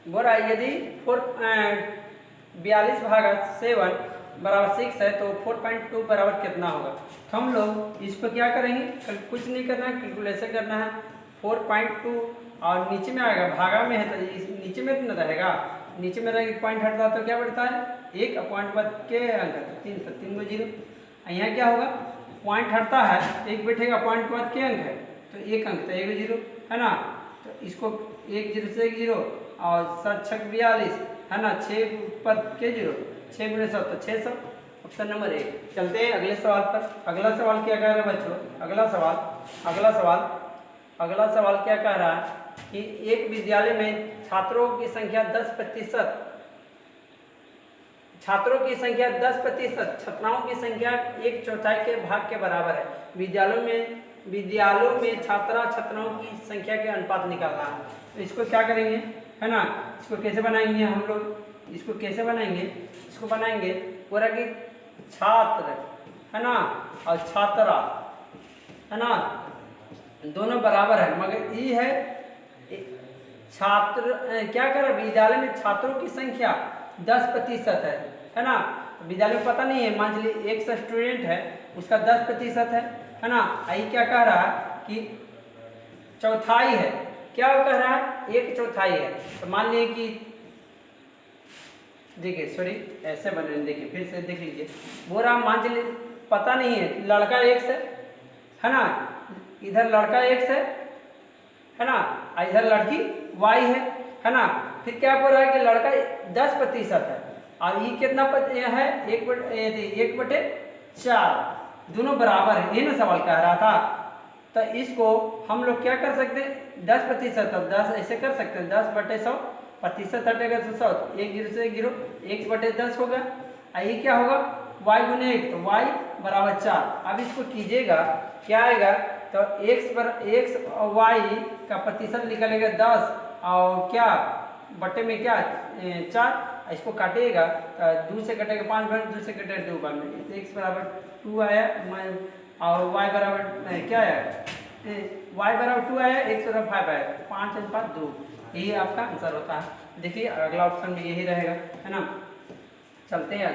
बोल रहा है यदि 42 भागा 7 बराबर 6 है तो 4.2 बराबर कितना होगा। तो हम लोग इसको क्या करेंगे, कुछ नहीं करना है, कैलकुलेशन करना है। 4.2 और नीचे में आएगा, भागा में है तो इस नीचे में न रहेगा, नीचे में रहेगा पॉइंट हटता है तो क्या बढ़ता है, एक पॉइंट बाद के अंक है तो 3 को 0। यहाँ क्या होगा, पॉइंट हटता है, एक बैठेगा, पॉइंट बाद के अंक है तो एक अंक तो 1 0 है ना। तो इसको 1 0 से 1 0 और 7 6 42 है ना, 6 पर के 0, 6 गुणे 100 तो 600, ऑप्शन नंबर 1। चलते हैं अगले सवाल पर। अगला सवाल क्या कह रहा है बच्चों, अगला सवाल क्या कह रहा है कि एक विद्यालय में छात्रों की संख्या 10%, छात्रों की संख्या 10%, छात्राओं की संख्या 1/4 के भाग के बराबर है। विद्यालयों में छात्राओं की संख्या के अनुपात निकालना है। तो इसको क्या करेंगे, है ना, इसको कैसे बनाएंगे हम लोग, इसको कैसे बनाएंगे, इसको बनाएंगे पूरा कि छात्र है ना और छात्रा है ना, दोनों बराबर है, मगर ये है छात्र क्या कर, विद्यालय में छात्रों की संख्या 10% है ना। विद्यालय में पता नहीं है, मान लीजिए 100 स्टूडेंट है, उसका 10% है ना। आई क्या कह रहा है कि चौथाई है, क्या कह रहा है, 1/4 है। तो मान लीजिए कि देखिए सॉरी ऐसे बने, देखिए फिर से देख लीजिए, वो रहा मान लीजिए पता नहीं है, लड़का x है ना, इधर लड़का x है ना, इधर लड़की y है ना। फिर क्या बोल रहा है कि लड़का 10% है और ये कितना है, 1/4, दोनों बराबर है, ये ना सवाल कह रहा था। तो इसको हम लोग क्या कर सकते हैं, 10%, तो 10 ऐसे कर सकते हैं, 10/100, प्रतिशत हटेगा तो 100, 1 0 से 1 0, 1/10 होगा। ये क्या होगा, y गुने 1, तो y बराबर 4। अब इसको कीजिएगा क्या आएगा, तो x और y का प्रतिशत निकलेगा 10 और क्या बटे में क्या 4, इसको काटिएगा तो 2 से कटेगा 5 बार, 2 से कटेगा 2 बार में, x बराबर 2 आया और y बराबर क्या आया, y बराबर 2 आया, x बराबर 5 आया, 5/2, यही आपका आंसर होता है। देखिए अगला ऑप्शन भी यही रहेगा, है ना। चलते हैं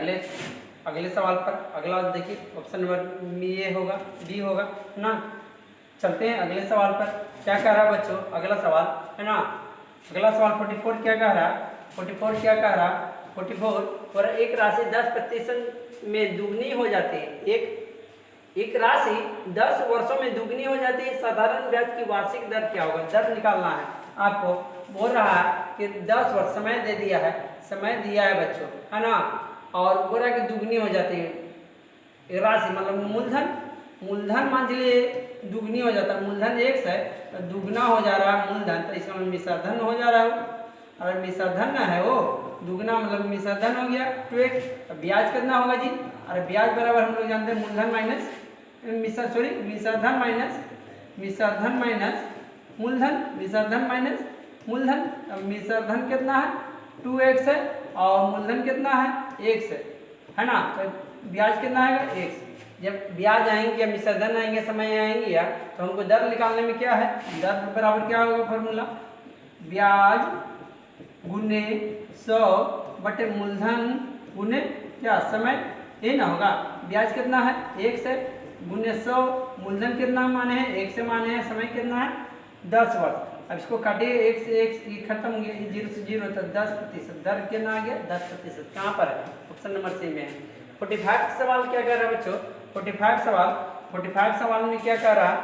अगले सवाल पर। अगला देखिए ऑप्शन नंबर ये होगा, बी होगा ना। चलते हैं अगले सवाल पर, क्या कह रहा है बच्चों, अगला सवाल है ना, अगला सवाल 44 क्या कह रहा है, 44 क्या कह रहा है, 44 और एक राशि 10% में दुगनी हो जाती है, एक राशि 10 वर्षों में दुगनी हो जाती है, साधारण ब्याज की वार्षिक दर क्या होगा, दर निकालना है आपको। बोल रहा है कि 10 वर्ष समय दे दिया है, समय दिया है बच्चों, है ना, और बोल रहा है कि दुगनी हो जाती है राशि, मतलब मूलधन मान लीजिए दुगनी हो जाता है, मूलधन x है तो दुगना हो जा रहा है मूलधन, तो इसका मतलब मिश्रधन हो जा रहा है वो, अगर मिश्रधन ना है वो दुगना मतलब मिश्रधन हो गया 2x। तो ब्याज कितना होगा जी, अरे ब्याज बराबर हम लोग जानते हैं मूलधन माइनस मिश्रधन माइनस मूलधन। अब मिश्रधन कितना है 2x है और मूलधन कितना है x है ना, तो ब्याज कितना आएगा x। जब ब्याज आएंगे या मिश्रधन आएंगे, समय आएंगे या, तो हमको दर निकालने में क्या है, दर बराबर क्या होगा फॉर्मूला, ब्याज गुने 100 बटे मूलधन गुने क्या समय, ये ना होगा। ब्याज कितना है 1 से गुने 100, मूलधन कितना माने हैं 1 से माने हैं, समय कितना है 10 वर्ष। अब इसको काटिए 1 से 1 खत्म हो गया, 0 से 0 तो 10%, दर कितना आ गया 10%, कहाँ पर है, ऑप्शन नंबर सी में है। 45 सवाल क्या कर रहा है बच्चों, 45 सवाल में क्या कर रहा है,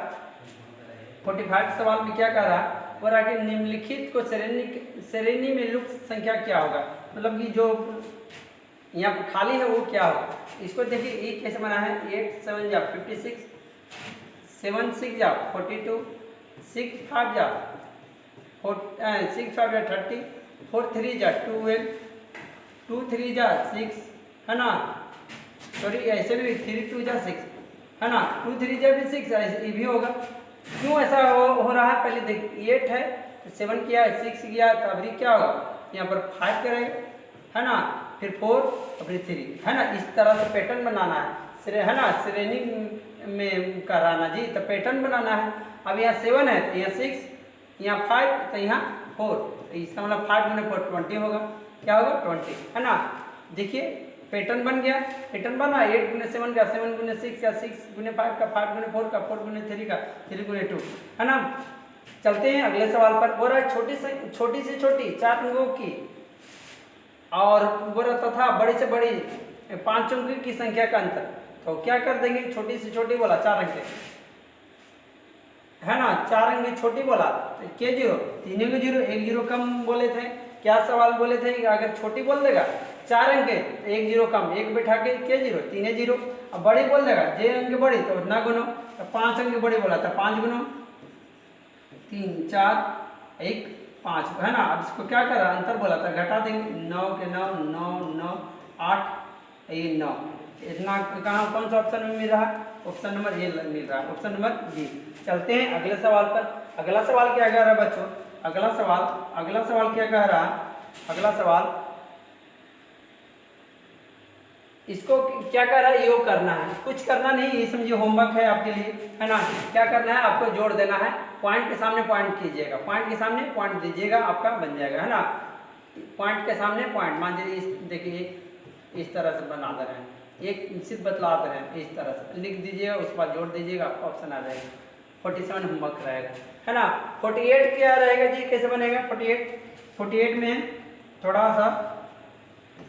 45 सवाल में क्या कर रहा है, और आगे निम्नलिखित को श्रेणी में लुप्त संख्या क्या होगा, मतलब कि जो यहाँ पर खाली है वो क्या होगा। इसको देखिए ये कैसे बना है, 8 7 जा 56, 7 6 जा 42, 6 5 जा 30, 4 3 जा 12, 2 3 जा 6 है ना, सॉरी ऐसे भी 3 2 जा 6 है ना, 2 3 जा भी 6, ऐसे ये भी होगा। क्यों ऐसा हो रहा है, पहले देख 8 है तो 7 किया, 6 किया, तो अभी क्या होगा, यहाँ पर 5 करेंगे है ना, फिर 4 और फिर 3 है ना, इस तरह से पैटर्न बनाना है ना, श्रेणी में कराना जी, तो पैटर्न बनाना है। अब यहाँ 7 है तो यहाँ 6 यहाँ 5 तो यहाँ 4, तो इसका मतलब 5 गुने 4 20 होगा। क्या होगा 20, है ना। देखिए पैटर्न बन गया, पैटर्न बना 8 गुने 7 का, 7 गुने 6 का, 6 गुने 5 का, 5 गुने 4 का, 4 गुने 3 का, 3 गुने 2, है ना। चलते हैं अगले सवाल पर। बोल रहा है छोटी से छोटी 4 अंकों की और बोल रहा तथा बड़ी से बड़ी 5 अंक की संख्या का अंतर। तो क्या कर देंगे, छोटी से छोटी बोला 4 अंक, है ना, 4 अंक छोटी बोला तो के 0, 3 अंक 0, 1 0 कम बोले थे। क्या सवाल बोले थे कि अगर छोटी बोल देगा 4 अंक तो 1 0 कम, 1 बैठा के 0, 3 0। अब बड़ी बोल देगा जे अंक बड़ी तो ना गुनो, तो 5 अंक बड़ी बोला तो 5 गुनो 3 4 1 5, है ना। अब इसको क्या करा, अंतर बोला था घटा देंगे, 9 के 9 9 9 8 ये 9, इतना कहाँ कौन सा ऑप्शन में मिल रहा है, ऑप्शन नंबर ए मिल रहा है, ऑप्शन नंबर बी। चलते हैं अगले सवाल पर। अगला सवाल क्या कह रहा है बच्चों, अगला सवाल क्या कह रहा है, अगला सवाल इसको क्या कर रहा है, योग करना है, कुछ करना नहीं, ये समझिए होमवर्क है आपके लिए, है ना। क्या करना है, आपको जोड़ देना है, पॉइंट के सामने पॉइंट कीजिएगा, पॉइंट के सामने पॉइंट दीजिएगा, आपका बन जाएगा, है ना। पॉइंट के सामने पॉइंट, मान लीजिए देखिए इस तरह से बना दे रहे हैं, एक निश्चित बतला दे रहे हैं, इस तरह से लिख दीजिएगा, उसके बाद जोड़ दीजिएगा, आपका ऑप्शन आ जाएगा। 47 होमवर्क रहेगा, है ना। 48 क्या रहेगा जी, कैसे बनेगा 48 में थोड़ा सा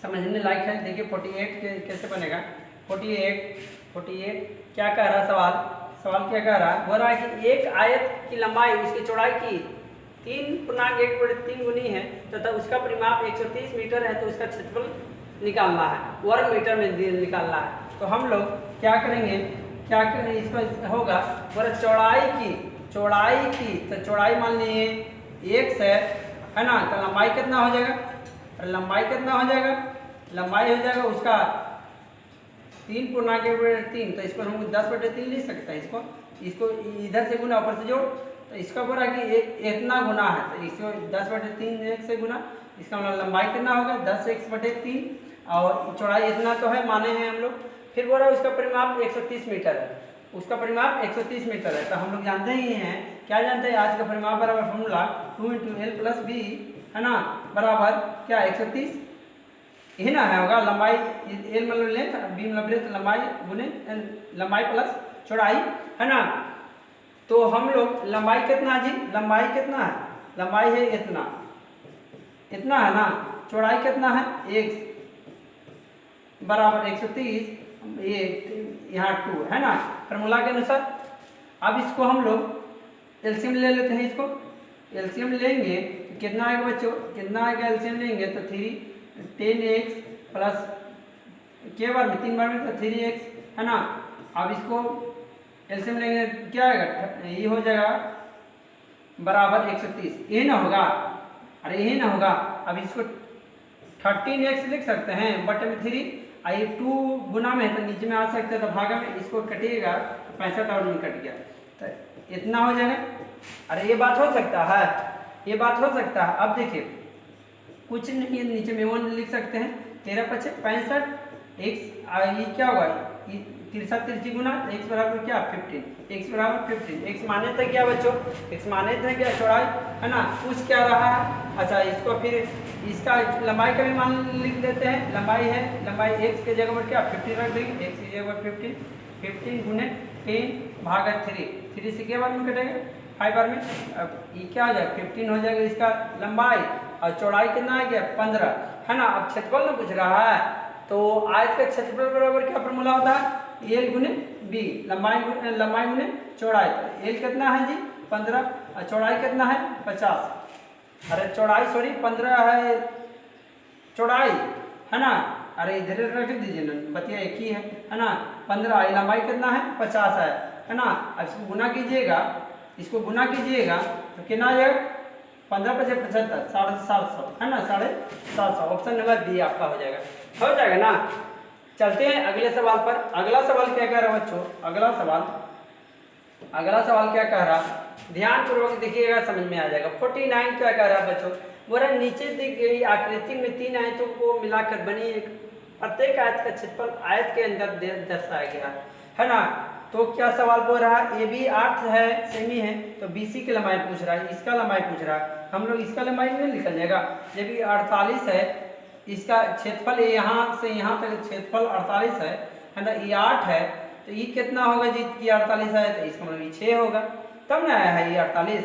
समझने लायक है। देखिए 48 कैसे बनेगा, 48 क्या कह रहा है सवाल क्या कह रहा है, बोल रहा है कि एक आयत की लंबाई उसकी चौड़ाई की 3.1/3 गुनी है तथा उसका परिमाप 130 मीटर है, तो उसका क्षेत्रफल निकालना है, वर्ग मीटर में निकालना है। तो हम लोग क्या करेंगे, इसमें होगा बोला चौड़ाई की, तो चौड़ाई मान लीजिए 1 से, है ना, तो लंबाई कितना हो जाएगा, लंबाई हो जाएगा उसका 3.1/3, तो इसको हम 10/3 लिख सकते हैं, इसको इधर से गुना ऊपर से जोड़, तो इसका बोला कि इतना गुना है, तो इसको 10/3 1 से गुना, इसका मतलब लंबाई कितना होगा 10x/3 और चौड़ाई इतना तो है माने हैं हम लोग। फिर बोला उसका परिमाप 130 मीटर है, उसका परिमाप 130 मीटर है। तो हम लोग जानते ही हैं, क्या जानते हैं, आज का परिमाप बराबर फॉर्मूला 2 × L + B, है ना, बराबर क्या 130 यही ना है होगा। लंबाई L मतलब लेंथ, B मतलब ब्रेथ, लंबाई गुने लंबाई प्लस चौड़ाई, है ना। तो हम लोग लंबाई कितना जी, लंबाई कितना है, लंबाई है इतना है ना, चौड़ाई कितना है 1 बराबर 130, ये यहाँ 2, है ना, फॉर्मूला के अनुसार। अब इसको हम लोग एलसीएम ले लेते हैं, इसको एलसीएम लेंगे तो कितना आएगा बच्चों, कितना आएगा, एलसीएम लेंगे तो 10x प्लस के बार में 3 बार में तो 3x, है ना। अब इसको एलसीएम लेंगे क्या आएगा, ये हो जाएगा बराबर 130, यही ना होगा, अरे यही ना होगा। अब इसको 13x लिख सकते हैं बटे में 3, आई 2 गुना में है तो नीचे में आ सकते हैं, तो भागा में इसको कटिएगा तो 65 और में कट गया, तो इतना हो जाएगा। अरे ये बात हो सकता है, ये बात हो सकता है। अब देखिए कुछ नहीं, नीचे में 1 लिख सकते हैं, 13 × 5 = 65, x ये क्या होगा, 63 गुना x बराबर क्या 15, x बराबर 15, x माने थे क्या बच्चों, x माने थे क्या चौड़ाई, है ना। पूछ क्या रहा है, अच्छा इसको फिर इसका लंबाई का भी मान लिख देते हैं, लंबाई है, लंबाई x के जगह पर क्या 50 रख देंगे, x की जगह पर 15 गुने 10 भागा 3 से क्या बार में कटेगा 5 बार में। अब ये क्या हो जाएगा 15 हो जाएगा इसका लंबाई, और चौड़ाई कितना आ गया 15, है ना। अब क्षेत्रफल में पूछ रहा है, तो आयत का क्षेत्रफल बराबर क्या फॉर्मूला होता है, L गुने B, लंबाई गुने चौड़ाई। तो L कितना है जी 15 और चौड़ाई कितना है 50, अरे चौड़ाई सॉरी 15 है चौड़ाई, है ना, अरे इधर रख दीजिए ना, बतिया एक ही है ना। 15 लंबाई कितना है 50 है ना। अब इसको गुना कीजिएगा, तो कितना आ जाएगा 15 × 5 = 75, 750, है ना, 750, ऑप्शन नंबर बी आपका हो जाएगा ना। चलते हैं अगले सवाल पर। अगला सवाल क्या कह रहा है बच्चों, अगला सवाल क्या कह रहा, ध्यान पूर्वक देखिएगा, समझ में आ जाएगा। 49 क्या कह रहा है बच्चों, बोला नीचे दी गई आकृति में 3 आयतों को मिलाकर बनी एक प्रत्येक आयत का क्षेत्रफल आयत के अंदर दर्शाया गया, है ना। तो क्या सवाल बोल रहा है, ए बी 8 है, सेमी है, तो BC की लंबाई पूछ रहा है, इसका लंबाई पूछ रहा है। हम लोग इसका लंबाई नहीं निकल जाएगा, जब ये 48 है, इसका क्षेत्रफल यहाँ से यहाँ तक क्षेत्रफल 48 है ना, ये 8 है, तो ये कितना होगा जी, ये 48 है, तो इसका मतलब ये 6 होगा, तब ना आया है ये 48।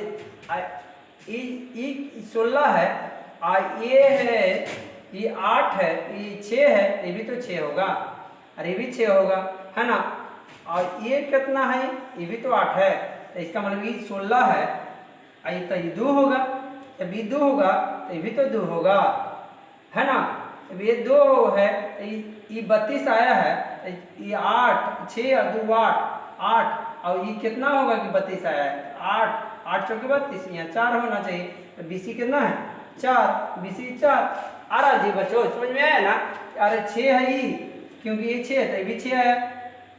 ये 16 है, ये है, ये 8 है, ये 6 है, ये भी तो 6 होगा, अरे ये भी 6 होगा, है ना। और ये कितना है, ये भी तो 8 है, तो इसका मतलब ये 16 है, तो ये 2 होगा, जब ये 2 होगा तो ये भी तो 2 होगा, है ना। जब ये 2 है तो ये 32 आया है, तो ये 8, 6 और 2 8, और ये कितना होगा कि 32 आया है, 8 चौके 32, यहाँ 4 होना चाहिए, तो BC कितना है 4, BC 4 आ रहा जी बच्चों, समझ में आया ना। अरे 6 है ये, क्योंकि ये 6 है तो ये भी 6 आया,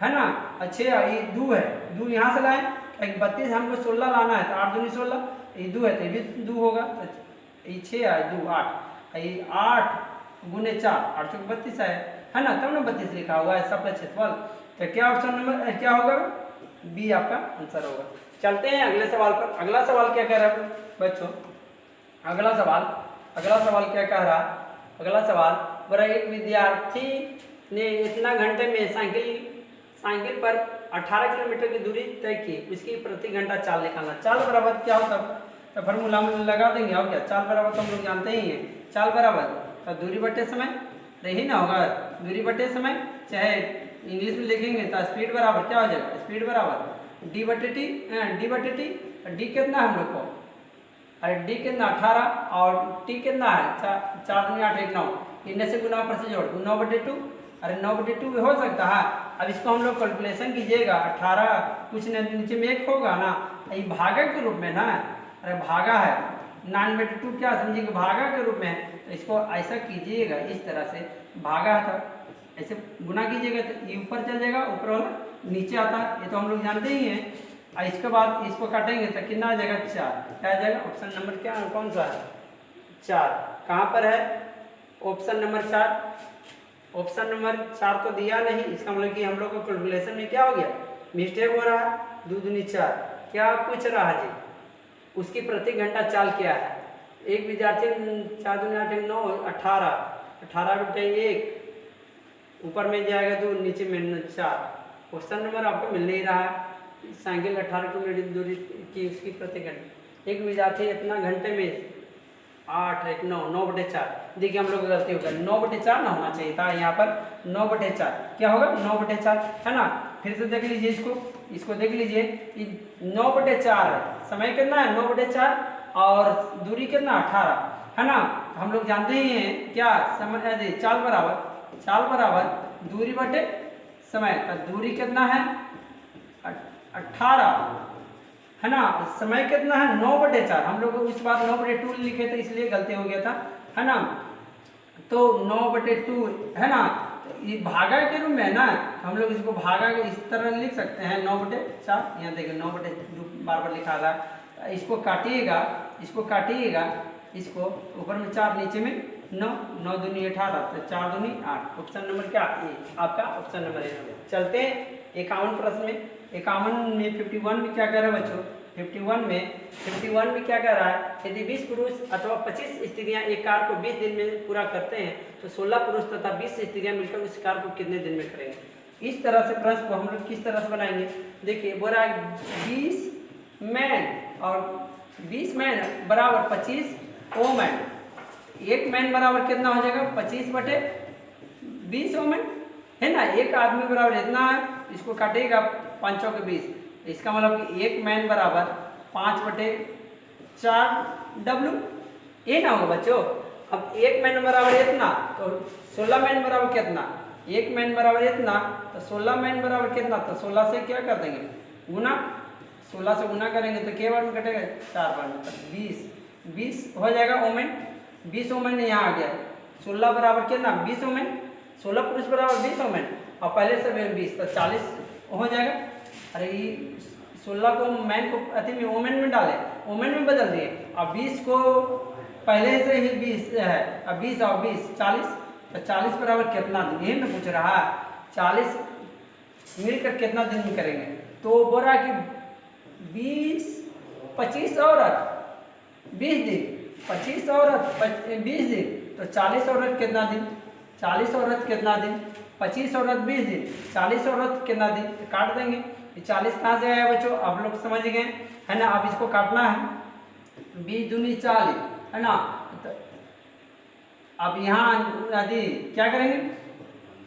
है ना। अच्छा ये 2 है, 2 यहाँ से लाए, 32 हमको 16 लाना है, तो 8 दूनी 16, ये 2 है तो ये भी 2 होगा, तो ये 6 है, 2 8, ये 8 गुने 4, 8 चौके 32 है ना, तब ना 32 लिखा हुआ है सबका क्षेत्रफल। तो क्या ऑप्शन नंबर क्या होगा, बी आपका आंसर होगा। चलते हैं अगले सवाल पर। अगला सवाल क्या कह रहा है बच्चों, अगला सवाल क्या कह रहा है, अगला सवाल बड़ा, एक विद्यार्थी ने इतना घंटे में साइकिल पर 18 किलोमीटर की दूरी तय की, उसकी प्रति घंटा चाल निकालना। चाल बराबर क्या होता है, तो फार्मूला में लगा देंगे, और क्या, चाल बराबर तो हम लोग जानते ही हैं, चाल बराबर तो दूरी बटे समय, यही ना होगा, दूरी बटे समय, चाहे इंग्लिश में लिखेंगे तो स्पीड बराबर क्या हो जाएगा, स्पीड बराबर डी बटे टी, डी कितना है हम लोग को, अरे डी कितना 18 और टी कितना है 4 दूनी 8 1 9, इनमें से गुना पर से जोड़ 9/2, अरे 9/2 हो सकता है। अब इसको हम लोग कैलकुलेशन कीजिएगा, 18 कुछ नीचे में 1 होगा ना, ये भागा के रूप में ना, अरे भागा है, 9/2 क्या समझिए भागा के रूप में, तो इसको ऐसा कीजिएगा, इस तरह से भागा है तो ऐसे गुना कीजिएगा, तो ये ऊपर चल जाएगा, ऊपर वाला नीचे आता है, ये तो हम लोग जानते ही हैं। और इसके बाद इसको काटेंगे तो कितना आ जाएगा 4, क्या आ जाएगा, ऑप्शन नंबर क्या कौन सा है 4, कहाँ पर है ऑप्शन नंबर 4, ऑप्शन नंबर 4 तो दिया नहीं, इसका मतलब कि हम लोग को कैलकुलेशन में क्या हो गया, मिस्टेक हो रहा है। 2 दूनी 4 क्या पूछ रहा है जी, उसकी प्रति घंटा चाल क्या है। एक विद्यार्थी 4 दूनी 8 9 18 बटे 1, ऊपर में जाएगा 2, नीचे में 4, क्वेश्चन नंबर आपको मिल नहीं रहा है। साइकिल 18 किलोमीटर दूरी की उसकी प्रति घंटे, एक विद्यार्थी इतना घंटे में 8 1 9 9/4, देखिए हम लोग को गलती होगा, 9/4 ना होना चाहिए था, यहाँ पर 9/4 क्या होगा 9/4, है ना। फिर से देख लीजिए, इसको देख लीजिए, 9/4 है, समय कितना है 9/4 और दूरी कितना 18, है ना। हम लोग जानते ही हैं क्या, समय चाल बराबर दूरी बटे समय, तो दूरी कितना है 18, है ना, समय कितना है 9/4, हम लोग इस बार 9/2 लिखे थे इसलिए गलती हो गया था, है ना। तो 9/2 है ना, ये भागा के रूप में है ना, हम लोग इसको भागा के इस तरह लिख सकते हैं 9/4, यहाँ देखिए 9/2 बार लिखा था, इसको काटिएगा, इसको ऊपर में 4 नीचे में 9, 9 दूनी 18, तो 4 दूनी 8, ऑप्शन नंबर क्या आपका ऑप्शन नंबर है। चलते हैं 51 प्रश्न में। 51 में 51 में क्या कह रहा है बच्चों, 51 में क्या कह रहा है, यदि 20 पुरुष अथवा 25 स्त्रियां एक कार्य को 20 दिन में पूरा करते हैं, तो 16 पुरुष तथा 20 स्त्रियां मिलकर उस कार्य को कितने दिन में करेंगे। इस तरह से प्रश्न को हम लोग किस तरह से बनाएंगे, देखिए बोला 20 मैन और 20 मैन बराबर 25 वोमेन, एक मैन बराबर कितना हो जाएगा 25/20 वोमेन, है ना। एक आदमी बराबर इतना है, इसको काटेगा 5 के 20, इसका मतलब कि एक मैन बराबर 5/4 W, ये ना होगा बच्चों। अब एक मैन बराबर इतना, तो 16 मैन बराबर कितना, एक मैन बराबर इतना, तो 16 मैन बराबर कितना, तो 16 से क्या कर देंगे गुना, 16 से गुना करेंगे तो क्या बार में कटेगा 4 बार में, 20 हो जाएगा ओमेन, 20 ओमेन यहाँ आ गया, 16 बराबर कितना 20 ओमेन, 16 पुरुष बराबर 20 ओमेन, और पहले से 20 तो 40 हो जाएगा। अरे ये 16 को मैन को अति में ओमेन में डाले, ओमेन में बदल दिए, और 20 को पहले से ही 20 है, अब 20 और 20 40, तो 40 बराबर कितना दिन, यही मैं पूछ रहा है 40 मिलकर कितना दिन में करेंगे, तो बोल रहा कि 25 औरत 20 दिन, 25 औरत 20 दिन, तो 40 औरत कितना दिन, 40 औरत कितना दिन, 25 औरत 20 दिन, 40 औरत कितना दिन, काट देंगे। 40 कहाँ से आया बच्चों, आप लोग समझ गए है ना। अब इसको काटना है, 20 दूनी 40 है ना। तो अब यहाँ यदि क्या करेंगे,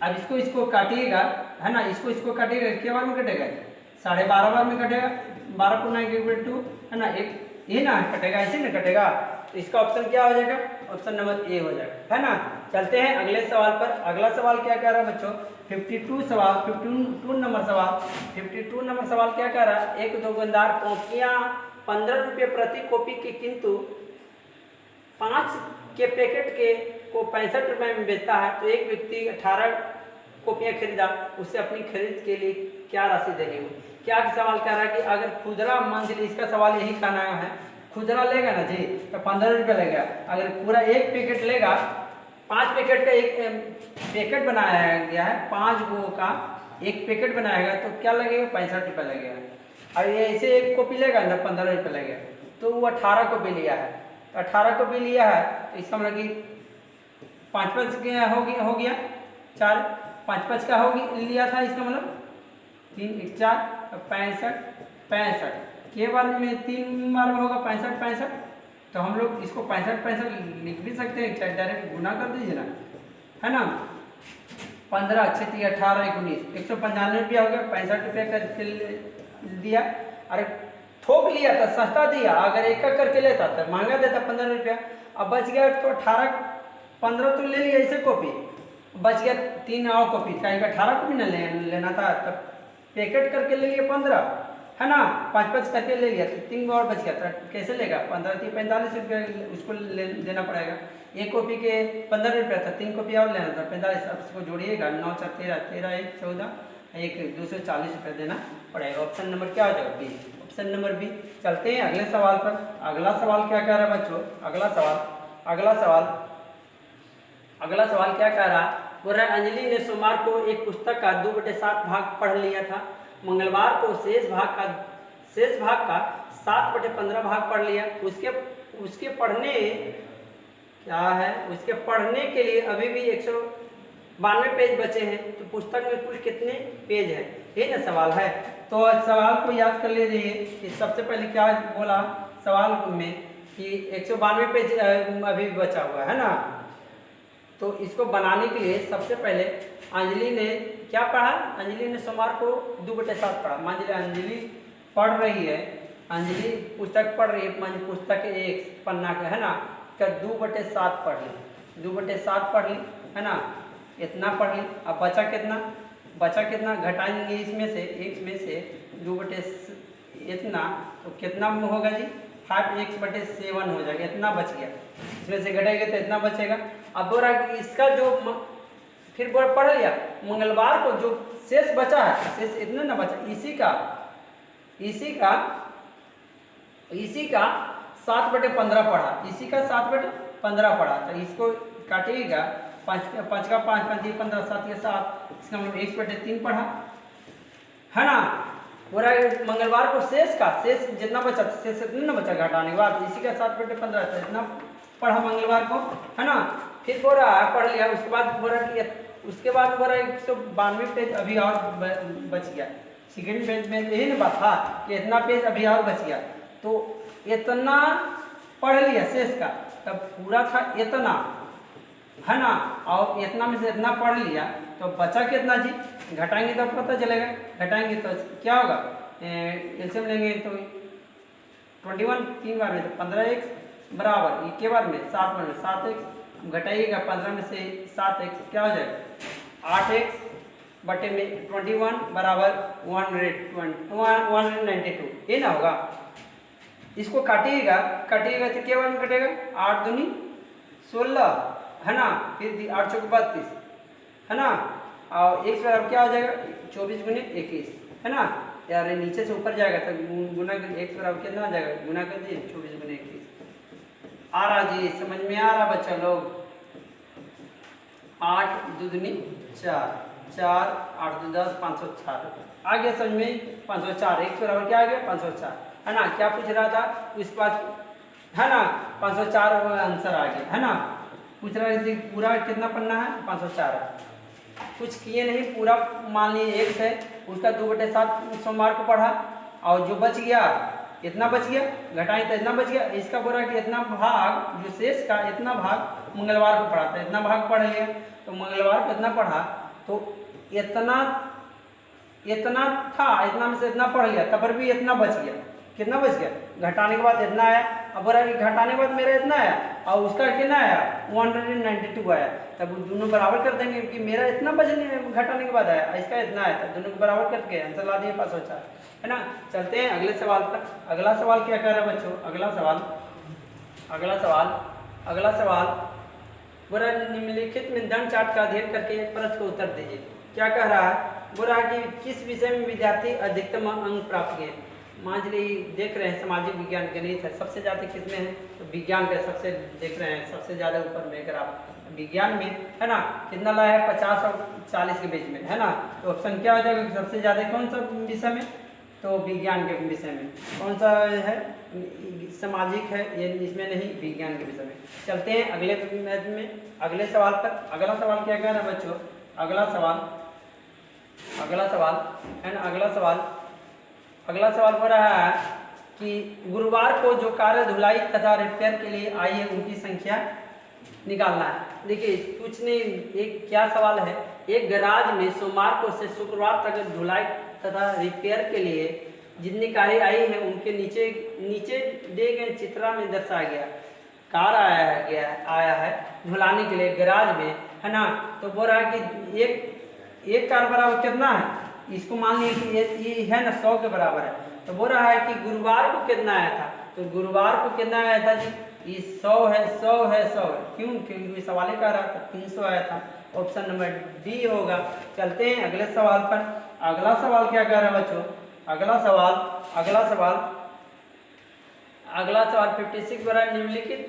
अब इसको काटिएगा है ना, इसको काटिएगा, कितने बार में कटेगा, 12.5 बार में कटेगा, 12 को 9 है ना, एक ये ना कटेगा, ऐसे ना कटेगा। तो इसका ऑप्शन क्या हो जाएगा, ऑप्शन नंबर ए हो जाएगा है ना। चलते हैं अगले सवाल पर। अगला सवाल क्या कह रहा है बच्चों, 52 नंबर सवाल। 52 नंबर सवाल क्या कह रहा है, एक दुकानदार कॉपियाँ 15 रुपये प्रति कॉपी की, किंतु 5 के पैकेट के को 65 रुपये में बेचता है। तो एक व्यक्ति 18 कॉपियाँ खरीदा, उसे अपनी खरीद के लिए क्या राशि देनी होगी। क्या सवाल कह रहा है कि अगर खुदरा मंथली, इसका सवाल यही कहना है, खुदरा लेगा ना जी तो 15 रुपये लेगा। अगर पूरा एक पैकेट लेगा, 5 पैकेट का एक पैकेट बनाया गया है, 5 गो का एक पैकेट बनाएगा तो क्या लगेगा, 65 रुपये लगेगा। और ये ऐसे एक कॉपी लेगा ना 15 रुपये लगेगा। तो वो 18 कॉपी लिया है, 18 कॉपी लिया है, तो इसका मतलब कि 5 हो गया 4, 5 का लिया था, इसका मतलब 3 1 4 65 के बार में 3 बार में होगा 65। तो हम लोग इसको 65 लिख भी सकते हैं, चाहे डायरेक्ट गुना कर दीजिए ना है ना। 15 6 18 19 195 रुपया हो गया, 65 रुपये कर दिया। अरे थोक लिया था, सस्ता दिया, अगर एक करके लेता तो महंगा देता 15 रुपया। अब बच गया तो 15 तो ले लिया ऐसे कॉपी, बच गया 3 और कॉपी, कहीं 18 कॉपी न लेना था, तब पैकेट करके ले लिया 15 है ना, 5 करके ले लिया, तो 3 और बच गया था। कैसे लेगा, 15 3 45 रुपये उसको देना पड़ेगा। एक कॉपी के 15 रुपये था, 3 कॉपी और लेना था 45। अब इसको जोड़िएगा, 9 4 13 13 1 14 1 240 रुपये देना पड़ेगा। ऑप्शन नंबर क्या हो जाएगा, बी, ऑप्शन नंबर बी। चलते हैं अगले सवाल पर। अगला सवाल क्या कह रहा है बच्चों, अगला सवाल क्या कह रहा है, बोल रहा है अंजलि ने सोमवार को एक पुस्तक का 2/7 भाग पढ़ लिया था, मंगलवार को शेष भाग का 7/15 भाग पढ़ लिया। उसके पढ़ने क्या है, उसके पढ़ने के लिए अभी भी 192 पेज बचे हैं। तो पुस्तक में कुल कितने पेज है, ये ना सवाल है। तो सवाल को याद कर लीजिए कि सबसे पहले क्या बोला सवाल में कि 192 पेज अभी बचा हुआ है ना। तो इसको बनाने के लिए सबसे पहले अंजलि ने क्या पढ़ा, अंजलि ने सोमवार को 2/7 पढ़ा। मान लीजिए अंजलि पढ़ रही है, अंजलि पुस्तक पढ़ रही है, मान लीजिए पुस्तक एक पन्ना का है ना, का 2/7 पढ़ ली, 2/7 पढ़ ली है ना, इतना पढ़ ली। अब बचा कितना घटाएंगे इसमें से, एक में से 2 इतना, तो कितना होगा जी, 5x/7 हो जाएगा, इतना बच गया। इसमें से घटाएगा तो इतना बचेगा। अब बोल रहा है कि इसका जो फिर पढ़ लिया, मंगलवार को जो शेष बचा है, शेष इतना ना बचा, इसी का 7/15 पढ़ा, इसी का 7/15 पढ़ा। तो इसको काटिएगा, 5 का 5 5 15 7 के 7, इसका मतलब 1/3 पढ़ा है ना। बोल रहा है मंगलवार को शेष जितना बचा, शेष इतना ना बचा घटाने के बाद, इसी का 7/15 था, इतना पढ़ा मंगलवार को है ना। फिर बोल रहा है पढ़ लिया, उसके बाद बोल रहा है कि उसके बाद बोल रहा है 192 पेज अभी और बच गया। सेकेंड पेज में यही ना बात था कि इतना पेज अभी और बच गया, तो इतना पढ़ लिया शेष का, तब पूरा था इतना है ना, और इतना में से इतना पढ़ लिया, तो बचा कितना जी, घटाएंगे तो पता चलेगा। घटाएंगे तो क्या होगा, एलसीएम लेंगे तो 21 3 बार में, तो 15x बराबर एक के बार में 7 बार में 7x, घटाइएगा 15 में से 7x, क्या हो जाएगा 8x बटे में 21 बराबर 192, ये ना होगा। इसको काटिएगा तो क्या बार में कटेगा, 8 दूनी 16 है ना, फिर 8 चौक 32 है ना, और x बराबर क्या हो जाएगा 24 गुने 21 है ना। यार नीचे से ऊपर जाएगा तो गुना x बराबर कितना आ जाएगा, गुना कर दिए 24 गुने 21। आ रहा जी, समझ में आ रहा बच्चा लोग, 8 दूनी 4, 4 8 2 10 504 आ गया समझ में। 504 एक बराबर क्या आ गया 504 है ना। क्या पूछ रहा था इस बात है ना 504 आंसर आ गया है ना। पूछ रहा है पूरा कितना पढ़ना है 504 है। कुछ किए नहीं पूरा मान लिए 1 है उसका 2/7 सोमवार को पढ़ा और जो बच गया इतना बच गया घटाएं तो इतना बच गया। इसका बोला कि इतना भाग जो शेष का इतना भाग मंगलवार को पढ़ा था इतना भाग पढ़ लिया। तो मंगलवार को इतना पढ़ा तो इतना इतना था इतना में से इतना पढ़ लिया तब पर भी इतना बच गया। कितना बच गया घटाने के बाद इतना आया। अब बोला कि घटाने के बाद मेरा इतना आया और उसका कितना आया 192 आया। तब दोनों बराबर कर देंगे कि मेरा इतना बचने घटाने के बाद आया इसका इतना आया था दोनों को बराबर करके आंसर ला दिए 504 है ना। चलते हैं अगले सवाल पर। अगला सवाल क्या कह रहा है बच्चों अगला सवाल बोला निम्नलिखित में दंड चार्ट का अध्ययन करके एक प्रश्न को उत्तर दीजिए। क्या कह रहा है बोला कि किस विषय में विद्यार्थी अधिकतम अंक प्राप्त किए। मान लीजिए देख रहे हैं सामाजिक विज्ञान गणित है सबसे ज़्यादा किसमें है तो विज्ञान के सबसे देख रहे हैं सबसे ज़्यादा ऊपर में अगर आप विज्ञान में है ना कितना लाया है 50 और 40 के बीच में है ना। तो ऑप्शन क्या हो जाएगा सबसे ज़्यादा कौन सा विषय में तो विज्ञान के विषय में। कौन सा है सामाजिक है ये इसमें नहीं विज्ञान के विषय में। चलते हैं अगले मैथ में अगले सवाल पर। अगला सवाल क्या कह रहा है बच्चों अगला सवाल है ना। अगला सवाल हो रहा है कि गुरुवार को जो कार धुलाई तथा रिपेयर के लिए आई है उनकी संख्या निकालना है। देखिए कुछ नहीं एक क्या सवाल है एक गैराज में सोमवार को से शुक्रवार तक धुलाई तथा रिपेयर के लिए जितनी कारें आई है उनके नीचे दिए गए चित्रा में दर्शाया गया कार आया है धुलाने के लिए गैराज में है ना। तो बोल रहा है कि एक कार बराबर कितना है इसको मान लिया कि ये है ना 100 के बराबर है। तो बोल रहा है कि गुरुवार को कितना आया था तो गुरुवार को कितना आया था जी ये 100 है क्यों क्योंकि सवाल ही कह रहा था 300 आया था। ऑप्शन नंबर डी होगा। चलते हैं अगले सवाल पर। अगला सवाल क्या कह रहा है बच्चों अगला सवाल 56 द्वारा निम्नलिखित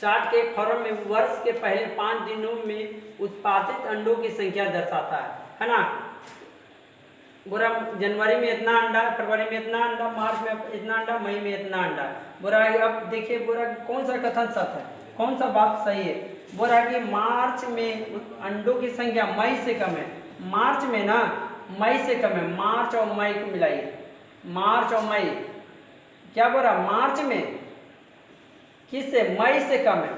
चार्ट के फॉर्म में वर्ष के पहले 5 दिनों में उत्पादित अंडों की संख्या दर्शाता है ना। बोरा जनवरी में इतना अंडा फरवरी में इतना अंडा मार्च में इतना अंडा मई में इतना अंडा। बोरा अब देखिए बोरा कौन सा कथन सत्य है कौन सा बात सही है। बोरा कि मार्च में अंडों की संख्या मई से कम है। मार्च में ना मई से कम है। मार्च और मई को मिलाइए मार्च और मई क्या बोल रहा मार्च में किससे मई से कम है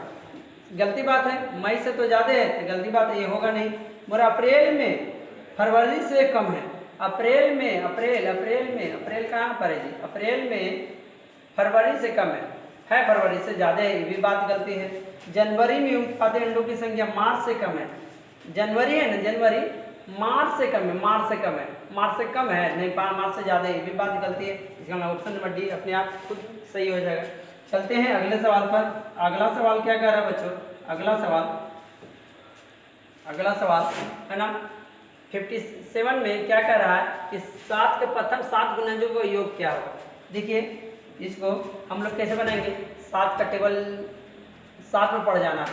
गलती बात है। मई से तो ज़्यादा है तो गलती बात ये होगा नहीं। बोला अप्रैल में फरवरी से कम है। अप्रैल कहाँ पर है जी अप्रैल में फरवरी से कम है फरवरी से ज़्यादा है ये भी बात गलती है। जनवरी में उत्पादित अंडों की संख्या मार्च से कम है। जनवरी है ना जनवरी मार्च से कम है नहीं मार्च से ज़्यादा है ये भी बात गलती है। इसका ऑप्शन नंबर डी अपने आप खुद सही हो जाएगा। चलते हैं अगले सवाल पर। अगला सवाल क्या कह रहा है बच्चों अगला सवाल है ना 57 में क्या कह रहा है कि 7 के प्रथम 7 गुणनजों का योग क्या होगा। देखिए इसको हम लोग कैसे बनाएंगे 7 का टेबल 7 में पढ़ जाना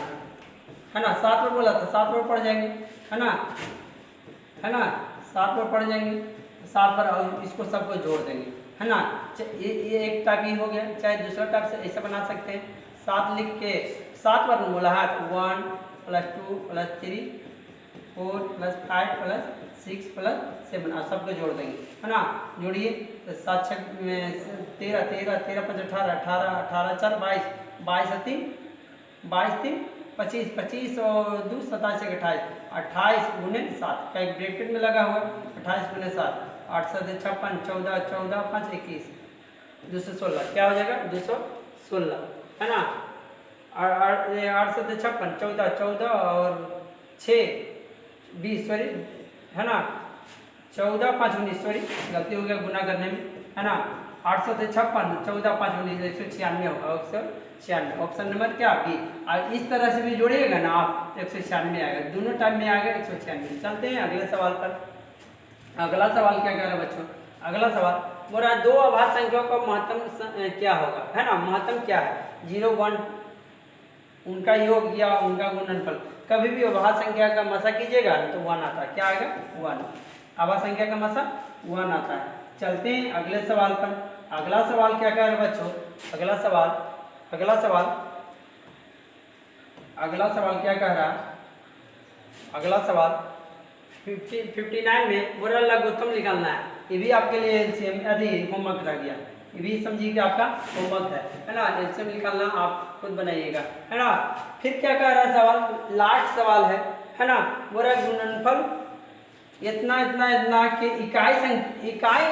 है ना। 7 में बोला था 7 में पढ़ जाएंगे है ना 7 में पढ़ जाएंगे 7 पर और इसको सबको जोड़ देंगे है ना। ये एक टाइप ही हो गया। चाहे दूसरा टाइप से ऐसा बना सकते हैं 7 लिख के 7 पर बोला है 1 + 2 + 3 4 + 5 + 6 + 7 और सबको जोड़ देंगे है ना। जोड़िए तो 7 6 13 13 13 5 18 18 18 4 22 22 3 22 3 25 25 और 2 27 28 28 × 7 का एक ब्रैकेट में लगा हुआ 28 × 7 8 7 56 14 14 5 21 216 क्या हो जाएगा 216 है ना। 8 7 56 14 14 और 6 20 सॉरी है ना 14 5 19 सॉरी गलती हो गया गुना करने में है ना। 856 14 5 19 196 होगा 196 ऑप्शन नंबर क्या बी। और इस तरह से भी जोड़िएगा ना आप 196 आएगा दोनों टाइम में आएगा 196। चलते हैं अगले सवाल पर। अगला सवाल क्या कह रहा है बच्चों अगला सवाल बोल रहा है 2 अभाज्य संख्याओं का महत्तम क्या होगा है ना। महत्तम क्या है 0 1 उनका योग या उनका गुणनफल। कभी भी अभाज्य संख्या का मसा कीजिएगा तो 1 आता है। क्या आएगा? 1। अभाज्य संख्या का मसा 1 आता है। चलते हैं अगले सवाल पर। अगला सवाल क्या कह रहा है बच्चों? अगला सवाल क्या कह रहा है? अगला सवाल 59 में बुरा लघुत्तम निकालना है। ये भी आपके लिए एलसीएम अभी होमवर्क रह गया, ये भी समझिए कि आपका होमवर्क है ना। एलसीएम निकालना आप खुद बनाइएगा, है ना। फिर क्या कह रहा है सवाल? लास्ट सवाल है ना। बुरा गुणनफल इतना इतना इतना कि इकाई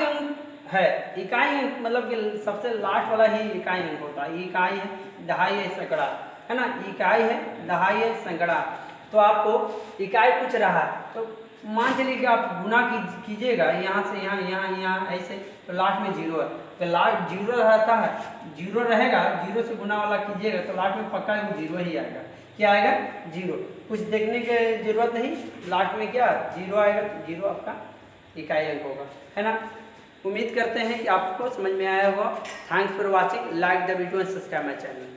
अंक है। इकाई अंक मतलब कि सबसे लास्ट वाला ही इकाई अंक होता है। इकाई है, दहाई है, सैकड़ा, है ना। इकाई है, दहाई है, सैकड़ा। तो आपको इकाई पूछ रहा है तो मान चलिए कि आप गुना कीजिएगा यहाँ से यहाँ, यहाँ ऐसे, तो लास्ट में 0 है। तो लास्ट 0 रहता है, 0 रहेगा, 0 से गुना वाला कीजिएगा तो लास्ट में पक्का वो 0 ही आएगा। क्या आएगा? 0। कुछ देखने की जरूरत नहीं, लास्ट में क्या 0 आएगा। 0 आपका इकाई अंक होगा, है ना। उम्मीद करते हैं कि आपको समझ में आया होगा। Thanks for watching, like the video and subscribe my channel.